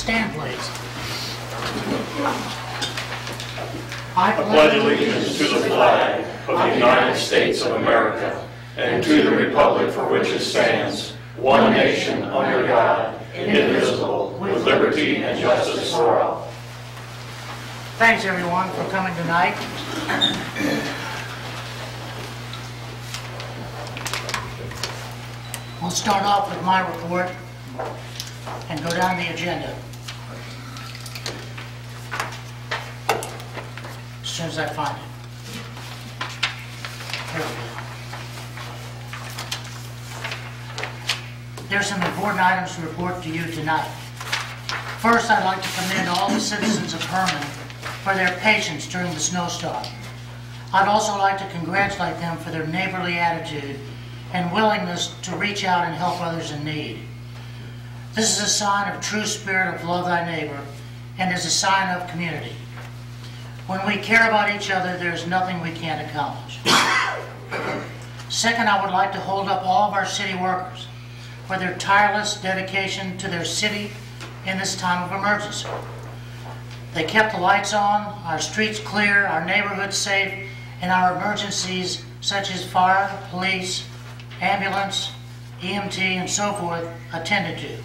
Stand, please. I pledge allegiance to the flag of the United States of America and to the republic for which it stands, one nation under God, indivisible, with liberty and justice for all. Thanks, everyone, for coming tonight. We'll start off with my report and go down the agenda. As soon as I find it. Here we go. There's some important items to report to you tonight. First, I'd like to commend all the citizens of Herman for their patience during the snowstorm. I'd also like to congratulate them for their neighborly attitude and willingness to reach out and help others in need. This is a sign of true spirit of love thy neighbor and is a sign of community. When we care about each other, there's nothing we can't accomplish. Second, I would like to hold up all of our city workers for their tireless dedication to their city in this time of emergency. They kept the lights on, our streets clear, our neighborhoods safe, and our emergencies such as fire, police, ambulance, EMT, and so forth attended to.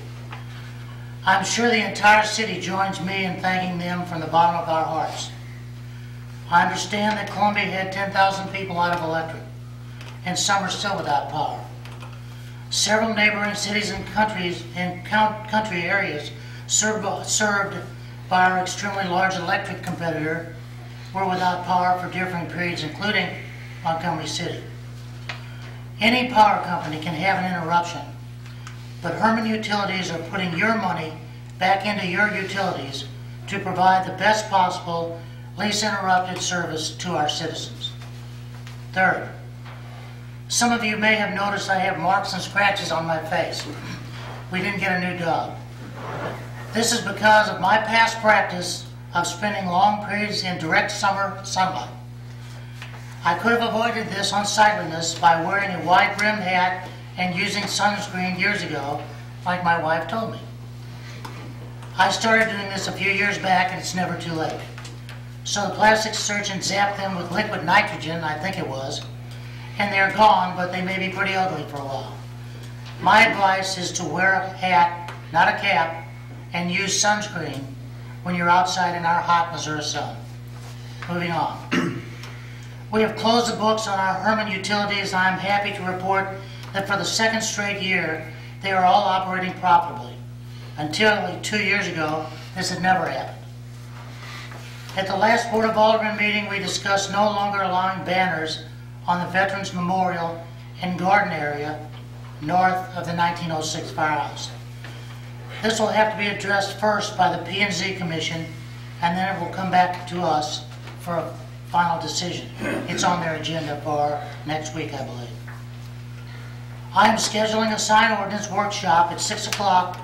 I'm sure the entire city joins me in thanking them from the bottom of our hearts. I understand that Columbia had 10,000 people out of electric, and some are still without power. Several neighboring cities and country areas served by our extremely large electric competitor were without power for differing periods, including Montgomery City. Any power company can have an interruption, but Herman Utilities are putting your money back into your utilities to provide the best possible, least interrupted service to our citizens. Third, some of you may have noticed I have marks and scratches on my face. We didn't get a new dog. This is because of my past practice of spending long periods in direct summer sunlight. I could have avoided this unsightliness by wearing a wide-brimmed hat and using sunscreen years ago, like my wife told me. I started doing this a few years back, and it's never too late. So the plastic surgeon zapped them with liquid nitrogen, I think it was, and they're gone, but they may be pretty ugly for a while. My advice is to wear a hat, not a cap, and use sunscreen when you're outside in our hot Missouri sun. Moving on. We have closed the books on our Herman Utilities, and I'm happy to report that for the second straight year, they are all operating profitably. Until 2 years ago, this had never happened. At the last Board of Aldermen meeting, we discussed no longer allowing banners on the Veterans Memorial and Garden area north of the 1906 firehouse. This will have to be addressed first by the P&Z Commission, and then it will come back to us for a final decision. It's on their agenda for next week, I believe. I am scheduling a sign ordinance workshop at 6 o'clock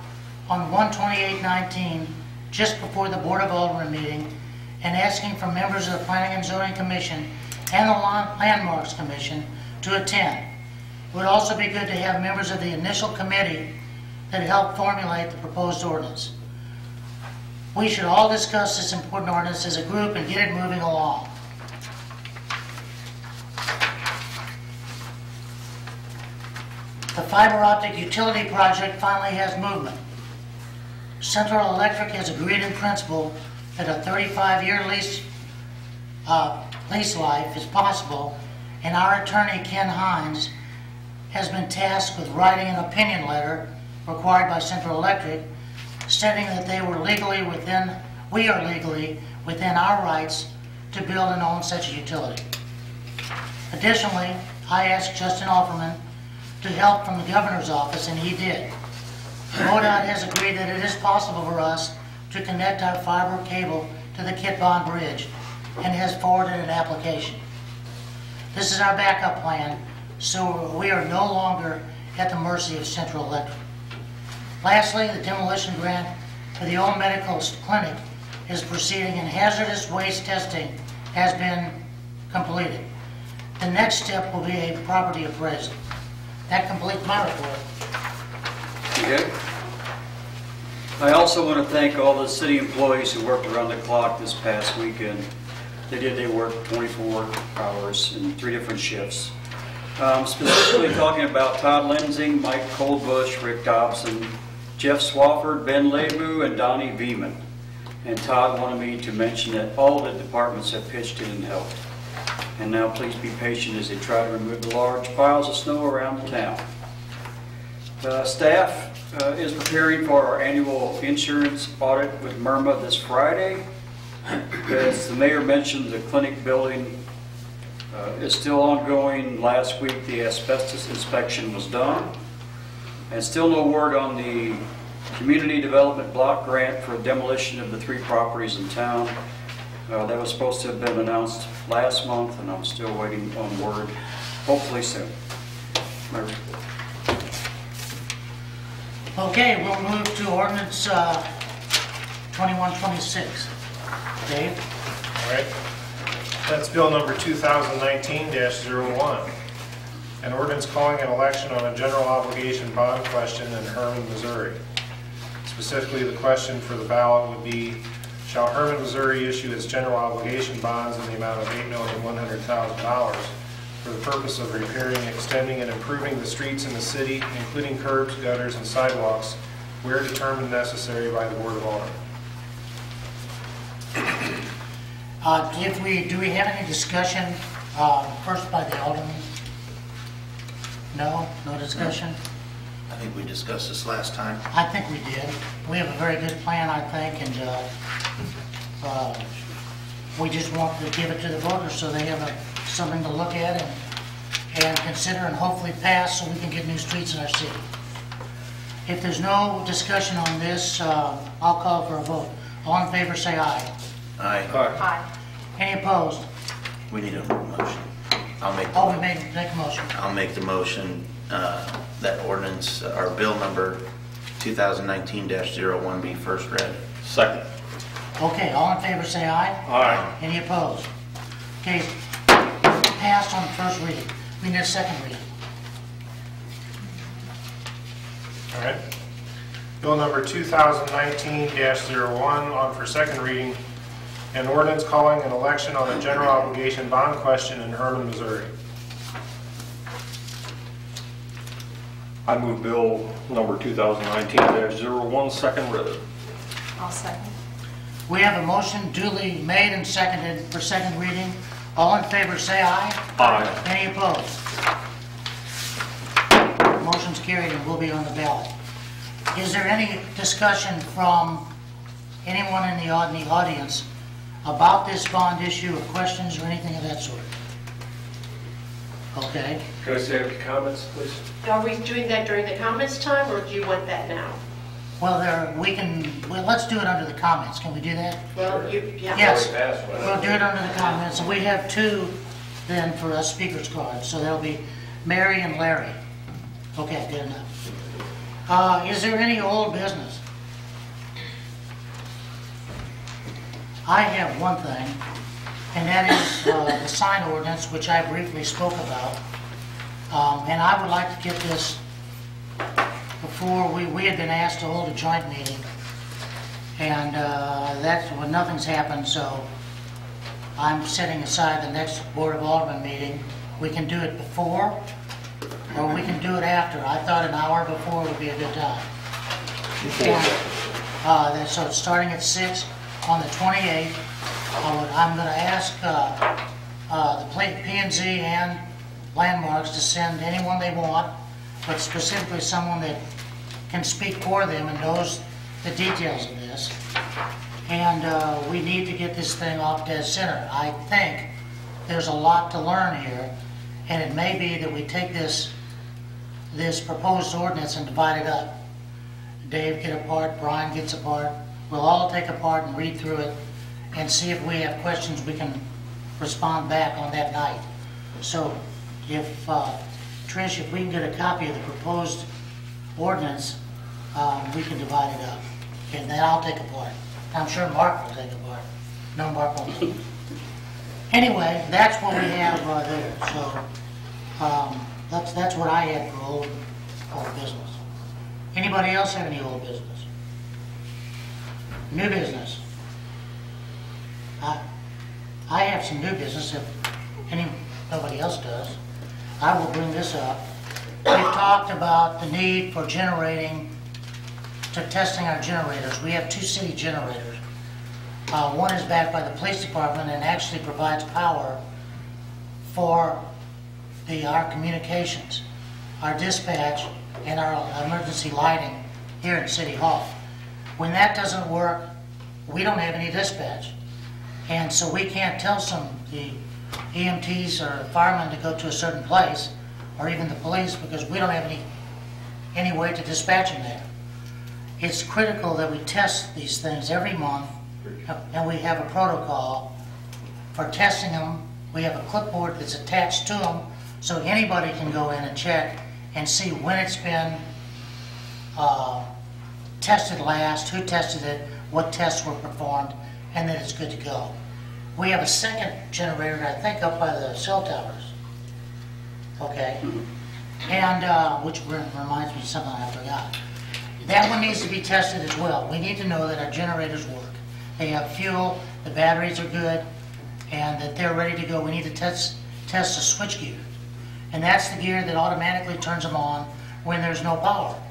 on 1/28/19, just before the Board of Aldermen meeting, and asking for members of the Planning and Zoning Commission and the Landmarks Commission to attend. It would also be good to have members of the initial committee that helped formulate the proposed ordinance. We should all discuss this important ordinance as a group and get it moving along. The fiber optic utility project finally has movement. Central Electric has agreed in principle that a 35-year lease life is possible, and our attorney, Ken Hines, has been tasked with writing an opinion letter required by Central Electric, stating that we are legally within our rights to build and own such a utility. Additionally, I asked Justin Offerman to help from the governor's office, and he did. MoDOT has agreed that it is possible for us to connect our fiber cable to the Kit Bond Bridge and has forwarded an application. This is our backup plan, so we are no longer at the mercy of Central Electric. Lastly, the demolition grant for the old medical clinic is proceeding, and hazardous waste testing has been completed. The next step will be a property appraisal. That completes my report. Okay. I also want to thank all the city employees who worked around the clock this past weekend. They did their work 24 hours in 3 different shifts. Specifically talking about Todd Lensing, Mike Coldbush, Rick Dobson, Jeff Swafford, Ben Lebu, and Donnie Beeman. And Todd wanted me to mention that all the departments have pitched in and helped. And now please be patient as they try to remove the large piles of snow around the town. Staff is preparing for our annual insurance audit with Myrma this Friday. As the mayor mentioned, the clinic building is still ongoing. Last week the asbestos inspection was done. And still no word on the community development block grant for demolition of the 3 properties in town. That was supposed to have been announced last month, and I'm still waiting on word, hopefully soon. My report. Okay, we'll move to ordinance 2126. Dave? All right. That's bill number 2019-01. An ordinance calling an election on a general obligation bond question in Herman, Missouri. Specifically, the question for the ballot would be, shall Herman, Missouri issue its general obligation bonds in the amount of $8,100,000 for the purpose of repairing, extending, and improving the streets in the city, including curbs, gutters, and sidewalks, where determined necessary by the Board of Aldermen. Do we have any discussion first by the alderman? No discussion? I think we discussed this last time. I think we did. We have a very good plan, I think, and we just want to give it to the voters so they have something to look at and consider and hopefully pass so we can get new streets in our city. If there's no discussion on this, I'll call for a vote. All in favor say aye. Aye. Aye. Any opposed? We need a motion. I'll make. Oh, we make a motion. I'll make the motion that ordinance or bill number 2019-01 be first read. Second. Okay, all in favor say aye. Aye. Any opposed? Okay, passed on first reading. We need a second reading. All right. Bill number 2019-01 on for second reading. An ordinance calling an election on a general obligation bond question in Herman, Missouri. I move bill number 2019-01 second read. I'll second. We have a motion duly made and seconded for second reading. All in favor say aye. Aye. Any opposed? Motion's carried and will be on the ballot. Is there any discussion from anyone in the audience about this bond issue, or questions or anything of that sort? Okay. Can I say a few comments, please? Are we doing that during the comments time, or do you want that now? Well, let's do it under the comments. Can we do that? Well, yeah. Yes, Already passed one. we'll do it under the comments. And we have 2 then for us speakers cards. So there'll be Mary and Larry. Okay, good enough. Is there any old business? I have one thing, and that is the sign ordinance, which I briefly spoke about. And I would like to get this before we had been asked to hold a joint meeting, and that's when nothing's happened, so I'm setting aside the next Board of Aldermen meeting. We can do it before, or we can do it after. I thought an hour before would be a good time. And, so it's starting at 6 on the 28th. I'm going to ask the P&Z and Landmarks to send anyone they want, but specifically someone that can speak for them and knows the details of this. And we need to get this thing off dead center. I think there's a lot to learn here, and it may be that we take this proposed ordinance and divide it up. Dave get a part, Brian gets a part. We'll all take a part and read through it and see if we have questions we can respond back on that night. So if, Trish, if we can get a copy of the proposed ordinance, we can divide it up. And then I'll take a part. I'm sure Mark will take a part. No, Mark won't take it. Anyway, that's what we have there. So that's what I had for old business. Anybody else have any old business? New business. I have some new business if nobody else does. I will bring this up. We've talked about the need for testing our generators. We have 2 city generators. One is backed by the police department and actually provides power for our communications, our dispatch, and our emergency lighting here at City Hall. When that doesn't work, we don't have any dispatch. And so we can't tell the EMTs or firemen to go to a certain place, or even the police, because we don't have any way to dispatch them there. It's critical that we test these things every month, and we have a protocol for testing them. We have a clipboard that's attached to them, so anybody can go in and check and see when it's been tested last, who tested it, what tests were performed, and that it's good to go. We have a second generator, I think, up by the cell towers. Okay? And, which reminds me of something I forgot. That one needs to be tested as well. We need to know that our generators work. They have fuel, the batteries are good, and that they're ready to go. We need to test the switch gear. And that's the gear that automatically turns them on when there's no power.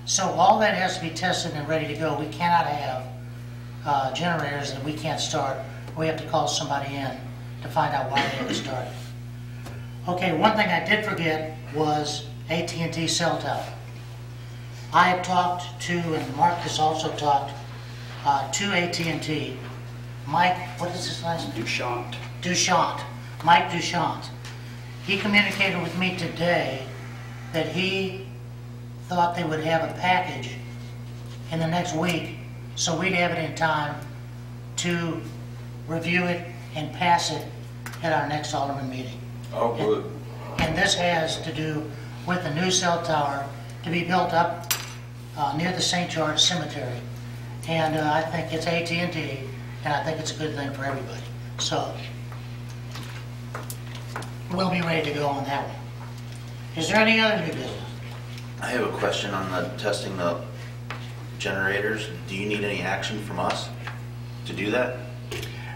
So all that has to be tested and ready to go. We cannot have generators that we can't start. We have to call somebody in to find out why they haven't started. Okay, one thing I did forget was AT&T cell tower. I have talked to, and Mark has also talked to AT&T. Mike, what is his last name? Duchamp. Duchamp. Mike Duchamp. He communicated with me today that he thought they would have a package in the next week, so we'd have it in time to review it and pass it at our next Alderman meeting. Oh, good. And this has to do with the new cell tower to be built up near the St. George Cemetery. And I think it's AT&T, and I think it's a good thing for everybody. So we'll be ready to go on that one. Is there any other new business? I have a question on the testing the generators. Do you need any action from us to do that?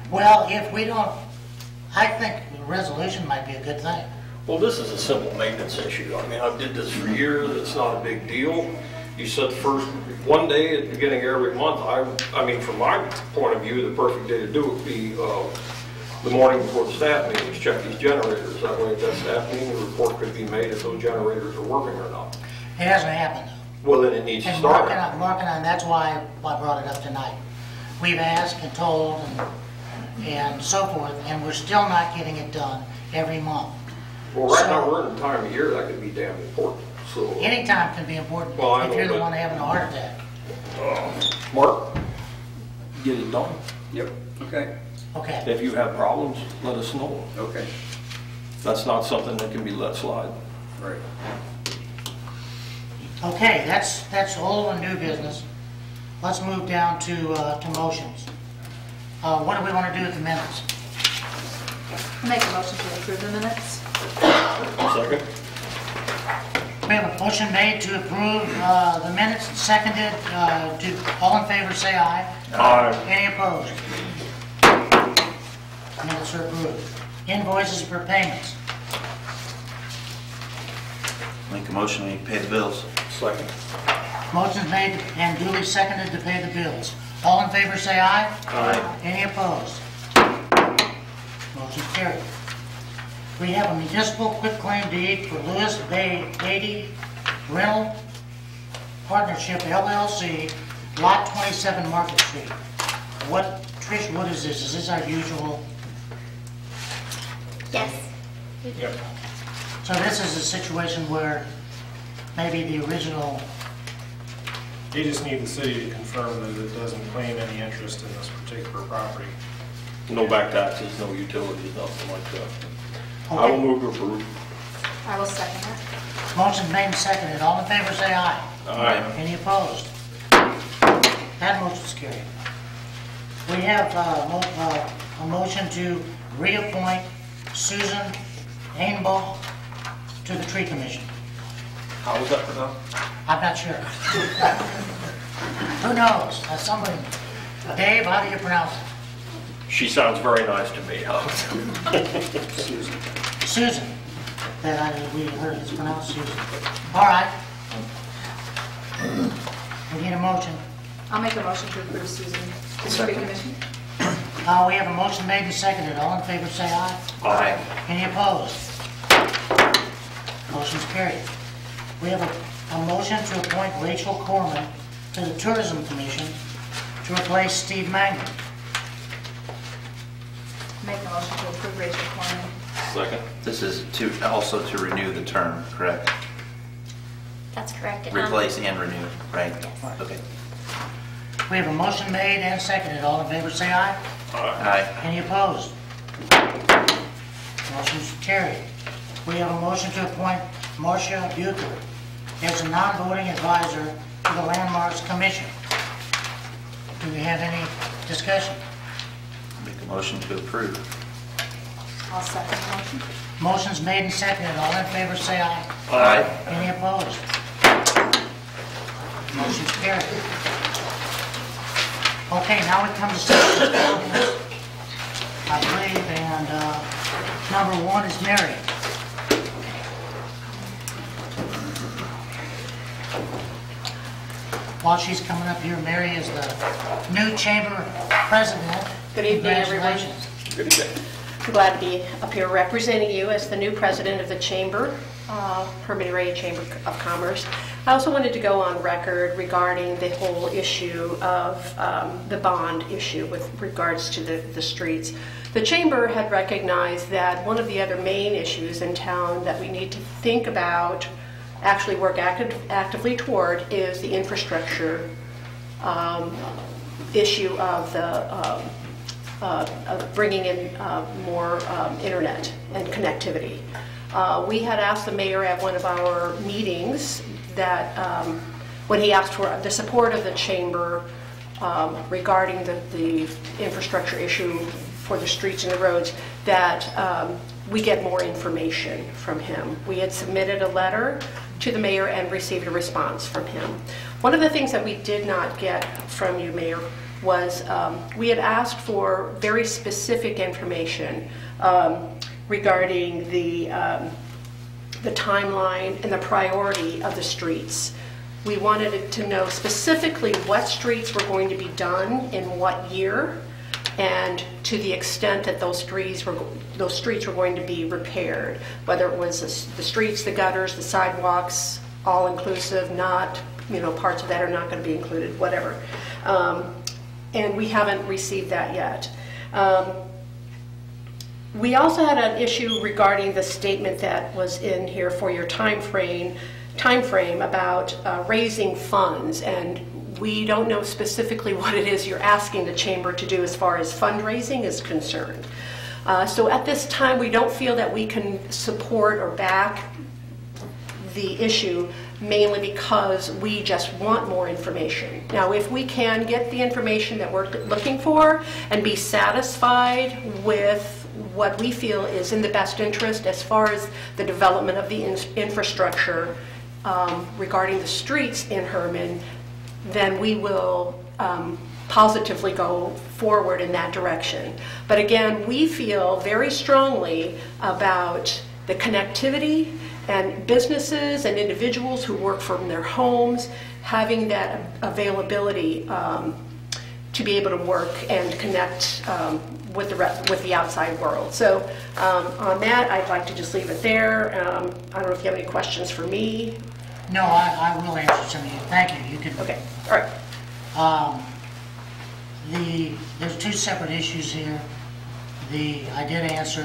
Well, if we don't, I think the resolution might be a good thing. Well, this is a simple maintenance issue. I mean, I've did this for years. It's not a big deal. You said one day at the beginning of every month. I mean, from my point of view, the perfect day to do it would be the morning before the staff meetings, check these generators. That way at that staff meeting, the report could be made if those generators are working or not. It hasn't happened though. Well, then it needs to And start. Mark and I, that's why I brought it up tonight. We've asked and told and so forth, and we're still not getting it done every month. Well, right now we're in a time of year that could be damn important. So, Any time can be important Well, I if know, you're the but- one having a heart attack. Mark, Get it done. Yep, okay, Okay. If you have problems, let us know. okay, That's not something that can be let slide. right. Okay, that's old and new business. Let's move down to motions. What do we want to do with the minutes? Make a motion to approve the minutes. Second? We have a motion made to approve the minutes, seconded. All in favor, say aye. Aye. Any opposed? Minutes are approved. Invoices for payments. Make a motion, we pay the bills. Second. Motion's made and duly seconded to pay the bills. All in favor, say aye. Aye. Any opposed? Motion carried. We have a municipal quitclaim deed for Lewis Beatty Rental Partnership LLC, Lot 27 Market Street. Trish, what is this? Is this our usual? Yes. Yep. So this is a situation where maybe the original, You just need the city to confirm that it doesn't claim any interest in this particular property. No back taxes, no utilities, nothing like that. I will okay, move to approve. I will second that. motion made and seconded. All in favor, say aye. Aye. Any opposed? That motion's carried. We have a motion to reappoint Susan Ainball to the Tree Commission. How was that pronounced? I'm not sure. Who knows? Dave, how do you pronounce it? She sounds very nice to me. Susan. We heard it's pronounced Susan. All right. We need a motion. I'll make a motion to approve Susan to the tree commission. We have a motion made and seconded. All in favor, say aye. Aye. Any opposed? Motion's carried. We have a motion to appoint Rachel Corman to the Tourism Commission to replace Steve Magnet. Make a motion to approve Rachel Corman. Second. This is also to renew the term, correct? That's correct. Replace and renew, right? Okay. We have a motion made and seconded. All in favor, say aye. Aye. Any opposed? Motion's carried. We have a motion to appoint Marcia Bucher as a non-voting advisor to the Landmarks Commission. Do we have any discussion? Make a motion to approve. I'll second the motion. Motion's made and seconded. All in favor, say aye. Aye. Any opposed? Motion's carried. Okay, now we come to citizens' comments, I believe, and number one is Mary. While she's coming up here, Mary is the new chamber president. Good evening, everyone. Congratulations. Good day. I'm glad to be up here representing you as the new president of the Chamber, Herman Ray Chamber of Commerce. I also wanted to go on record regarding the whole issue of the bond issue with regards to the streets. The Chamber had recognized that one of the other main issues in town that we need to think about, actually work actively toward, is the infrastructure issue of the bringing in more internet and connectivity. We had asked the mayor at one of our meetings that when he asked for the support of the chamber regarding the infrastructure issue for the streets and the roads, that we get more information from him. We had submitted a letter to the mayor and received a response from him. One of the things that we did not get from you, Mayor, was we had asked for very specific information regarding the timeline and the priority of the streets. We wanted to know specifically what streets were going to be done in what year, and to the extent that those streets were going to be repaired, whether it was the streets, the gutters, the sidewalks, all inclusive, not, parts of that are not going to be included, whatever. And we haven't received that yet. We also had an issue regarding the statement that was in here for your time frame about raising funds, and we don't know specifically what it is you're asking the chamber to do as far as fundraising is concerned. So at this time, we don't feel that we can support or back the issue, mainly because we just want more information. Now, if we can get the information that we're looking for and be satisfied with what we feel is in the best interest as far as the development of the infrastructure regarding the streets in Herman, then we will positively go forward in that direction. But again, we feel very strongly about the connectivity and businesses and individuals who work from their homes having that availability to be able to work and connect with the outside world. So on that, I'd like to just leave it there. I don't know if you have any questions for me. No, I will answer some of you. Thank you. You can. Okay. All right. There's two separate issues here. I did answer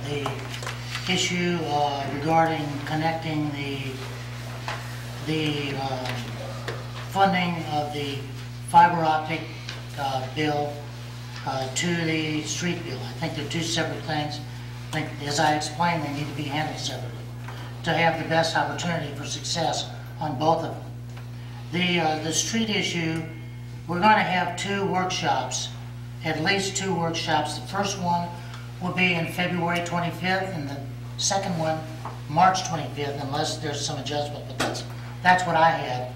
the issue regarding connecting the funding of the fiber optic bill to the street bill. I think they're two separate things. I think, as I explained, they need to be handled separately to have the best opportunity for success on both of them. The street issue, we're going to have two workshops, at least two workshops. The first one will be in February 25th, and the second one March 25th, unless there's some adjustment, but that's what I had.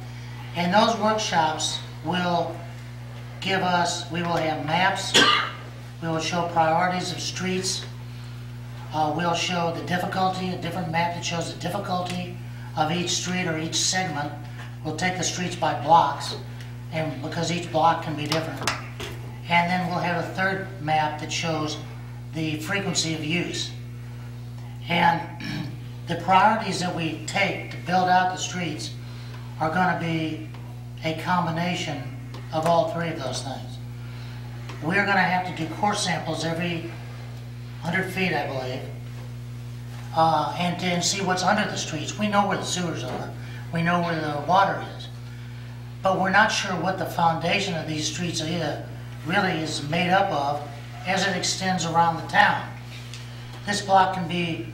And those workshops will give us, we will have maps, we will show priorities of streets, we'll show the difficulty, a different map that shows the difficulty of each street or each segment. We'll take the streets by blocks, and because each block can be different. And then we'll have a third map that shows the frequency of use. And the priorities that we take to build out the streets are going to be a combination of all three of those things. We're going to have to do core samples every 100 feet, I believe, and see what's under the streets. We know where the sewers are. We know where the water is. But we're not sure what the foundation of these streets really is made up of as it extends around the town. This block can be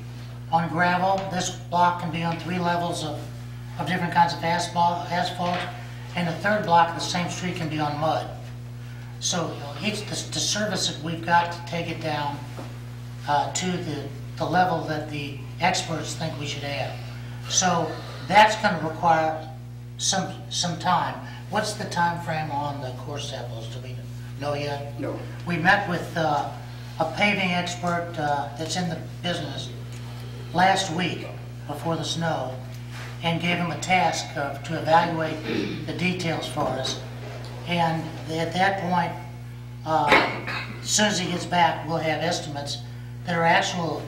on gravel. This block can be on 3 levels of different kinds of asphalt, and the third block of the same street can be on mud. So the service that we've got to take it down to the level that the experts think we should have. So that's going to require some time. What's the time frame on the core samples? Do we know yet? No. We met with a paving expert that's in the business last week before the snow, and gave him a task to evaluate the details for us. And at that point, as soon as he gets back, we'll have estimates that are actual,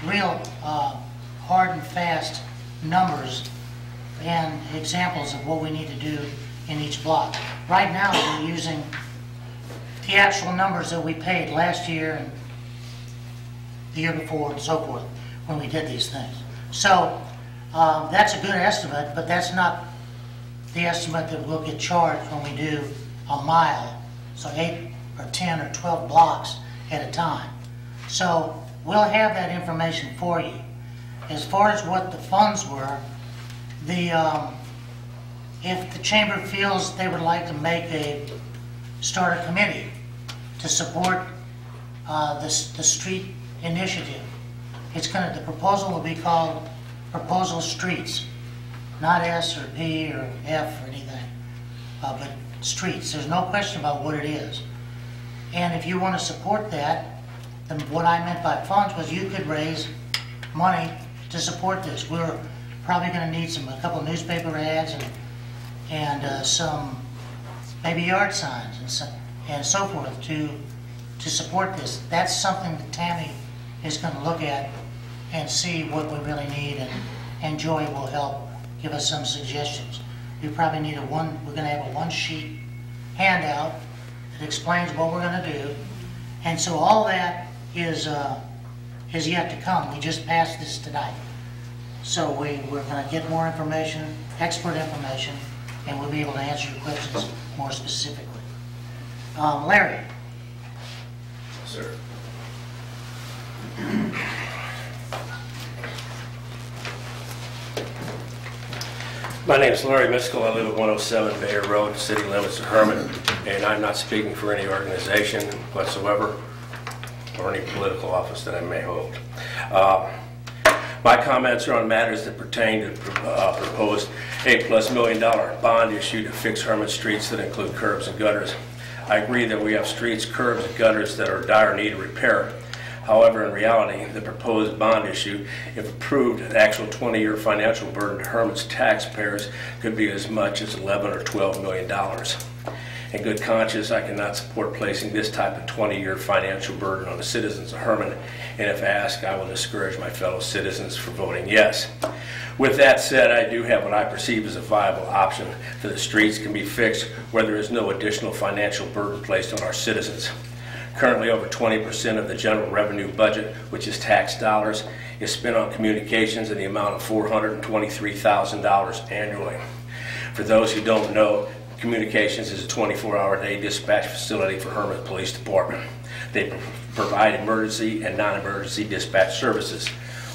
real hard and fast numbers and examples of what we need to do in each block. Right now, we're using the actual numbers that we paid last year and the year before and so forth when we did these things. So that's a good estimate, but that's not the estimate that we'll get charged when we do a mile, so 8 or 10 or 12 blocks at a time. So we'll have that information for you. As far as what the funds were, if the chamber feels they would like to start a committee to support the street initiative, the proposal will be called Proposal Streets, not S or P or F or anything, but streets. There's no question about what it is. And if you want to support that, then what I meant by funds was you could raise money to support this. We're probably going to need a couple of newspaper ads and some maybe yard signs and so forth to support this. That's something that Tammy is going to look at and see what we really need, and Joy will help give us some suggestions. We probably need we're going to have a one-sheet handout that explains what we're going to do, and so all that is yet to come. We just passed this tonight. So we're going to get more information, expert information, and we'll be able to answer your questions more specifically. Larry. Sir. My name is Larry Miskell. I live at 107 Bayer Road, city limits of Hermit, and I'm not speaking for any organization whatsoever or any political office that I may hold. My comments are on matters that pertain to proposed $8+ million bond issue to fix Hermit streets that include curbs and gutters. I agree that we have streets, curbs, and gutters that are in dire need of repair. However, in reality, the proposed bond issue, if approved, the actual 20-year financial burden to Hermit's taxpayers could be as much as $11 or $12 million. In good conscience, I cannot support placing this type of 20-year financial burden on the citizens of Hermit, and if asked, I will discourage my fellow citizens from voting yes. With that said, I do have what I perceive as a viable option for the streets can be fixed where there is no additional financial burden placed on our citizens. Currently, over 20% of the general revenue budget, which is tax dollars, is spent on communications in the amount of $423,000 annually. For those who don't know, communications is a 24-hour-a-day dispatch facility for Hermit Police Department. They provide emergency and non-emergency dispatch services.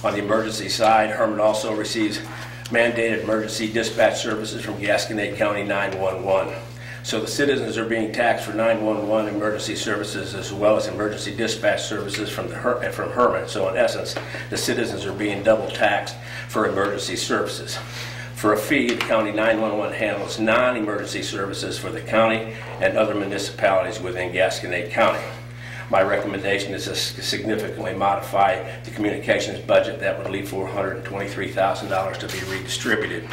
On the emergency side, Hermit also receives mandated emergency dispatch services from Gasconade County 911. So the citizens are being taxed for 911 emergency services as well as emergency dispatch services from Hermit. So in essence, the citizens are being double taxed for emergency services. For a fee, the county 911 handles non-emergency services for the county and other municipalities within Gasconade County. My recommendation is to significantly modify the communications budget that would leave $423,000 to be redistributed.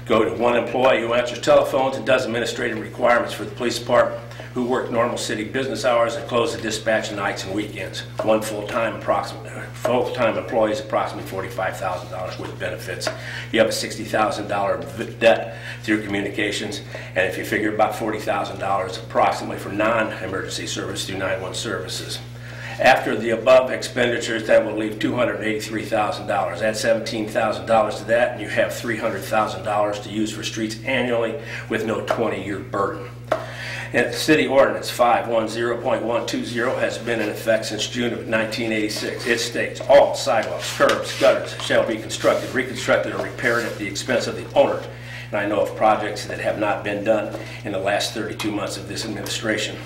Go to one employee who answers telephones and does administrative requirements for the police department, who work normal city business hours and close the dispatch nights and weekends. One full-time employee is approximately $45,000 with benefits. You have a $60,000 debt through communications, and if you figure about $40,000 approximately for non-emergency service through 911 services. After the above expenditures, that will leave $283,000. Add $17,000 to that, and you have $300,000 to use for streets annually with no 20-year burden. And City Ordinance 510.120 has been in effect since June of 1986. It states, all sidewalks, curbs, gutters shall be constructed, reconstructed, or repaired at the expense of the owner. And I know of projects that have not been done in the last 32 months of this administration.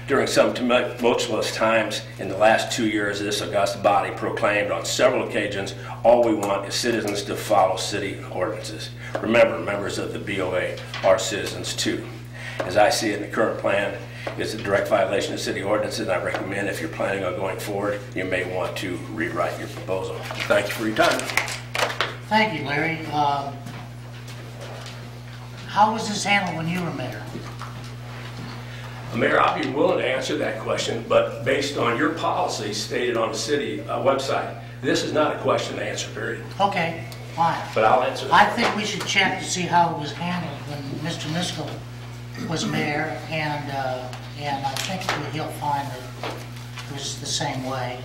During some tumultuous times in the last 2 years, this august body proclaimed on several occasions, all we want is citizens to follow city ordinances. Remember, members of the BOA are citizens too. As I see it in the current plan, it's a direct violation of city ordinances, and I recommend if you're planning on going forward, you may want to rewrite your proposal. Thank you for your time. Thank you, Larry. How was this handled when you were mayor? Mayor, I'll be willing to answer that question, but based on your policy stated on the city website, this is not a question to answer, period. Okay, fine. But I'll answer that. I think we should check to see how it was handled when Mr. Miskell was mayor, and I think he'll find that it was the same way.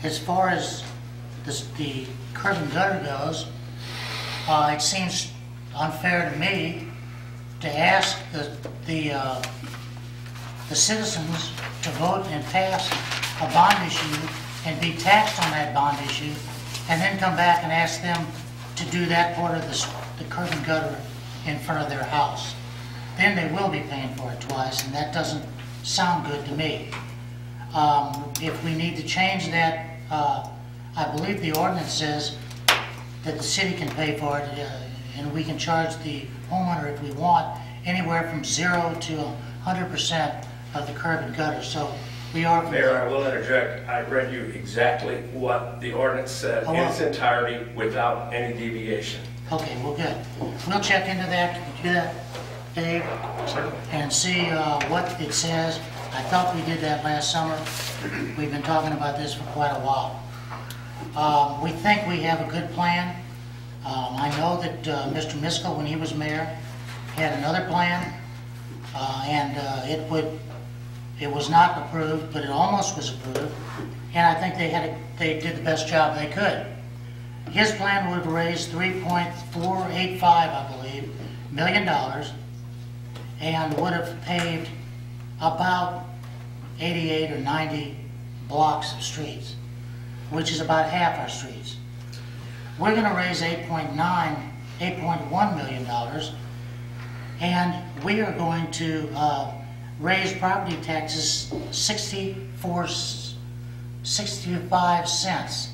As far as the curb and gutter goes, it seems unfair to me to ask the citizens to vote and pass a bond issue and be taxed on that bond issue, and then come back and ask them to do that part of the curb and gutter in front of their house. Then they will be paying for it twice, and that doesn't sound good to me. If we need to change that, I believe the ordinance says that the city can pay for it, and we can charge the homeowner, if we want, anywhere from 0 to 100% of the curb and gutter. So we are... Mayor, I will interject. I read you exactly what the ordinance said in its entirety without any deviation. Okay, well, good. We'll check into that. Can you do that, Dave? Certainly. And see what it says. I thought we did that last summer. We've been talking about this for quite a while. We think we have a good plan. I know that Mr. Miskell, when he was mayor, had another plan, and it was not approved, but it almost was approved. And I think they did the best job they could. His plan would have raised $3.485, I believe, million, and would have paved about 88 or 90 blocks of streets, which is about half our streets. We're going to raise $8.1 million, and we are going to raise property taxes 65 cents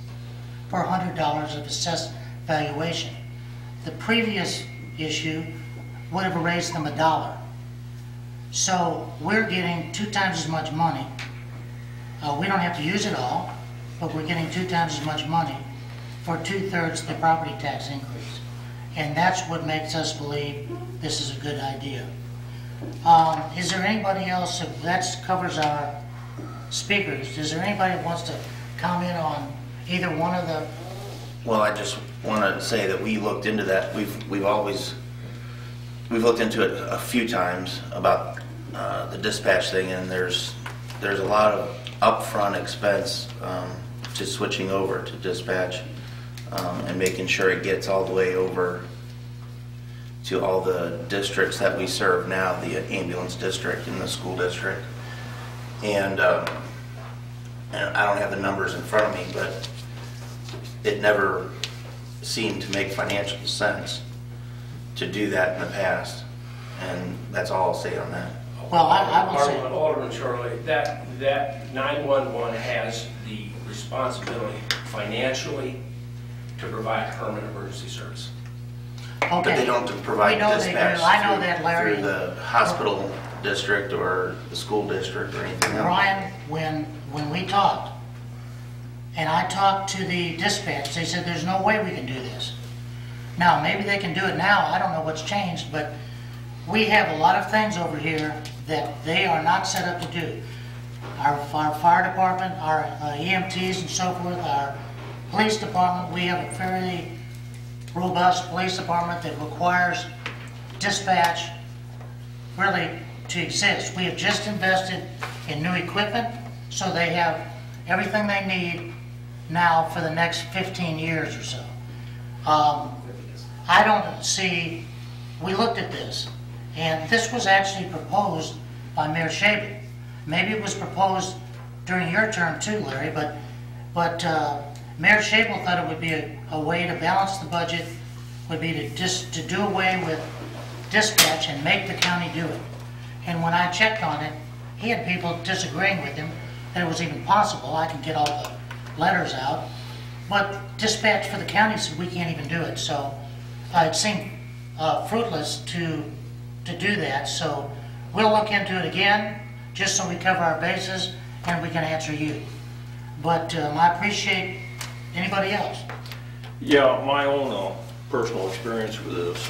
per $100 of assessed valuation. The previous issue would have raised them $1. So we're getting 2 times as much money. We don't have to use it all, but we're getting 2 times as much money for 2/3 the property tax increase. And that's what makes us believe this is a good idea. Is there anybody else, that covers our speakers, is there anybody that wants to comment on either one of the... Well, I just want to say that we looked into that. We've looked into it a few times about the dispatch thing, and there's a lot of upfront expense to switching over to dispatch and making sure it gets all the way over to all the districts that we serve now, the ambulance district and the school district. And I don't have the numbers in front of me, but it never seemed to make financial sense to do that in the past. And that's all I'll say on that. Well, I will say... Alderman Shirley, that 911 has the responsibility financially to provide Herman emergency service. Okay. But they don't provide We know they do. dispatch I know through- that, Larry. through the hospital district or the school district or anything else. Brian, when we talked, and I talked to the dispatch, they said there's no way we can do this. Now, maybe they can do it now, I don't know what's changed, but we have a lot of things over here that they are not set up to do. Our fire department, our EMTs and so forth, our police department, we have a fairly robust police department that requires dispatch really to exist. We have just invested in new equipment, so they have everything they need now for the next 15 years or so. I don't see, we looked at this, and this was actually proposed by Mayor Shaver. Maybe it was proposed during your term too, Larry, but Mayor Shaver thought it would be a way to balance the budget, would be to do away with dispatch and make the county do it. And when I checked on it, he had people disagreeing with him that it was even possible. I can get all the letters out. But dispatch for the county said we can't even do it. So it seemed fruitless to do that. So we'll look into it again, just so we cover our bases and we can answer you. But I appreciate anybody else. Yeah, my own personal experience with this,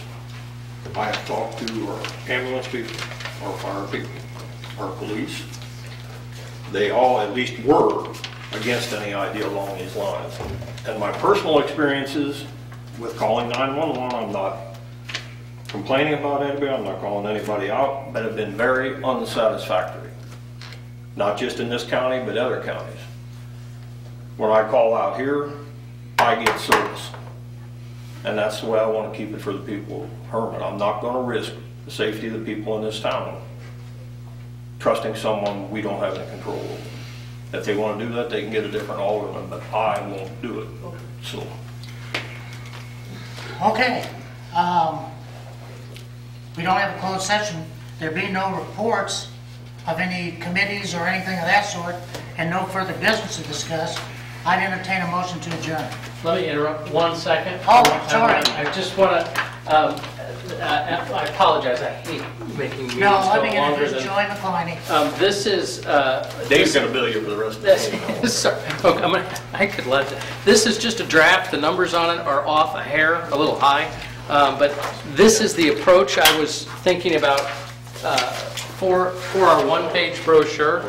I have talked to our ambulance people, our fire people, our police. They all at least were against any idea along these lines. And my personal experiences with calling 911, I'm not complaining about anybody, I'm not calling anybody out, but have been very unsatisfactory. Not just in this county, but other counties. When I call out here, I get service. And that's the way I want to keep it for the people of Herman. I'm not going to risk the safety of the people in this town trusting someone we don't have any control over. If they want to do that, they can get a different alderman, but I won't do it. So. Okay. We don't have a closed session. There be no reports of any committees or anything of that sort, and no further business to discuss. I'd entertain a motion to adjourn. Let me interrupt 1 second. Oh, sorry. I just want to, I apologize, I hate making meetings No, let me go longer introduce than. Joey McCliney. This is. Dave's going to bill you for the rest of the day. Sorry, okay, I could let that. This is just a draft. The numbers on it are off a hair, a little high. But this is the approach I was thinking about for our one-page brochure.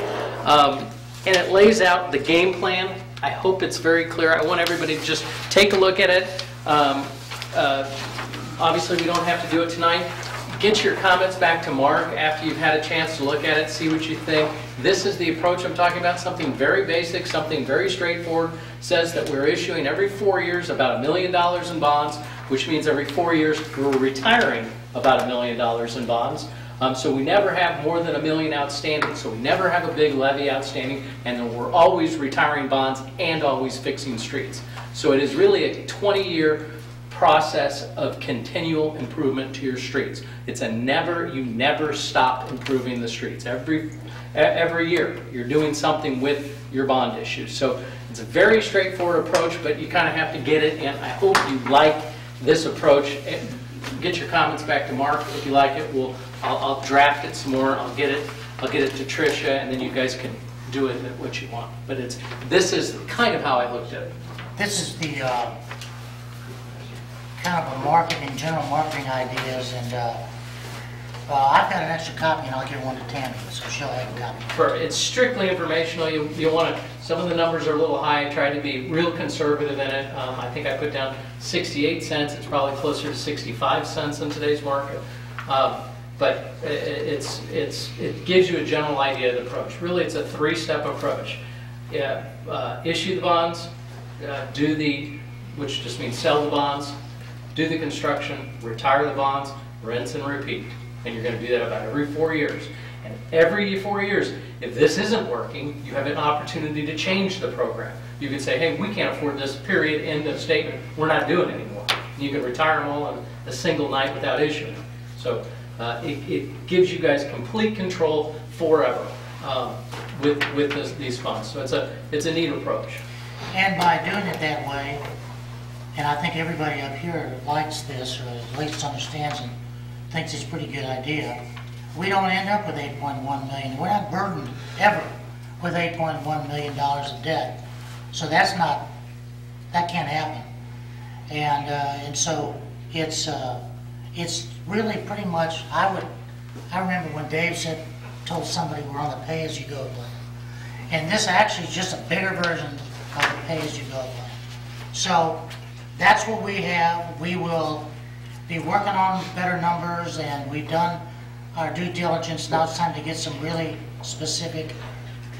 And it lays out the game plan. I hope it's very clear. I want everybody to just take a look at it. Obviously, we don't have to do it tonight. Get your comments back to Mark after you've had a chance to look at it, see what you think. This is the approach I'm talking about, something very basic, something very straightforward. Says that we're issuing every 4 years about $1 million in bonds, which means every 4 years we're retiring about $1 million in bonds. So we never have more than $1 million outstanding, so we never have a big levy outstanding, and then we're always retiring bonds and always fixing streets. So it is really a 20-year process of continual improvement to your streets. It's a you never stop improving the streets. Every year you're doing something with your bond issues. So it's a very straightforward approach, but you kind of have to get it, and I hope you like this approach. Get your comments back to Mark if you like it. I'll draft it some more. I'll get it to Tricia, and then you guys can do it what you want. But this is kind of how I looked at it. This is the kind of a marketing, general marketing ideas, and I've got an extra copy, and I'll give one to Tammy, so she'll have a copy. It's strictly informational. You want to. Some of the numbers are a little high. I tried to be real conservative in it. I think I put down 68 cents. It's probably closer to 65 cents in today's market. But it gives you a general idea of the approach. Really, it's a three-step approach. Issue the bonds, which just means sell the bonds, do the construction, retire the bonds, rinse and repeat. And you're going to do that about every 4 years. And every 4 years, if this isn't working, you have an opportunity to change the program. You can say, hey, we can't afford this, period, end of statement. We're not doing it anymore. And you can retire them all in a single night without issuing them. So it gives you guys complete control forever with these funds. So it's a neat approach. And by doing it that way, And I think everybody up here likes this, or at least understands and thinks it's a pretty good idea. We don't end up with $8.1 million. We're not burdened ever with $8.1 million of debt. So that can't happen. And so it's really pretty much, I remember when Dave told somebody we're on the pay-as-you-go plan. And this actually is just a bigger version of the pay-as-you-go plan. So that's what we have. We will be working on better numbers, and we've done our due diligence. Now it's time to get some really specific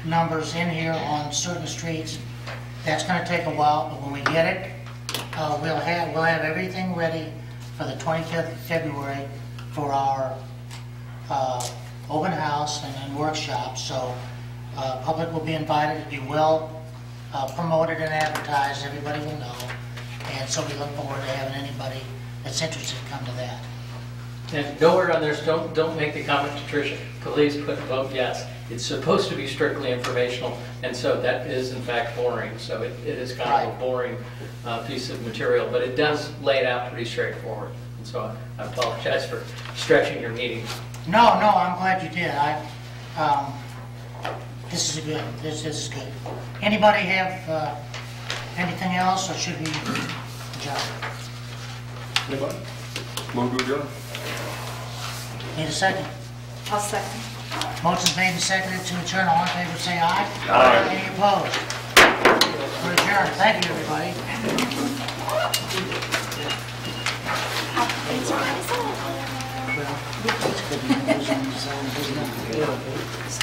numbers in here on certain streets. That's going to take a while, but when we get it, we'll have everything ready for the 25th of February for our open house and workshop. So public will be invited to be well promoted and advertised. Everybody will know. And so we look forward to having anybody that's interested come to that. And nowhere on this, don't make the comment to Tricia. Please put vote yes. It's supposed to be strictly informational, and so that is in fact boring. So it is kind of a boring piece of material, but it does lay it out pretty straightforward. And so I apologize for stretching your meeting. No, I'm glad you did. This is good. This is good. Anybody have anything else, or should we adjourn? Anybody? Move to adjourn. Need a second? I'll second. Motion's made and seconded to adjourn. All in favor, say aye. Aye. Any opposed? We're adjourned. Thank you, everybody. Well, it's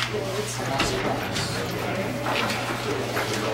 good.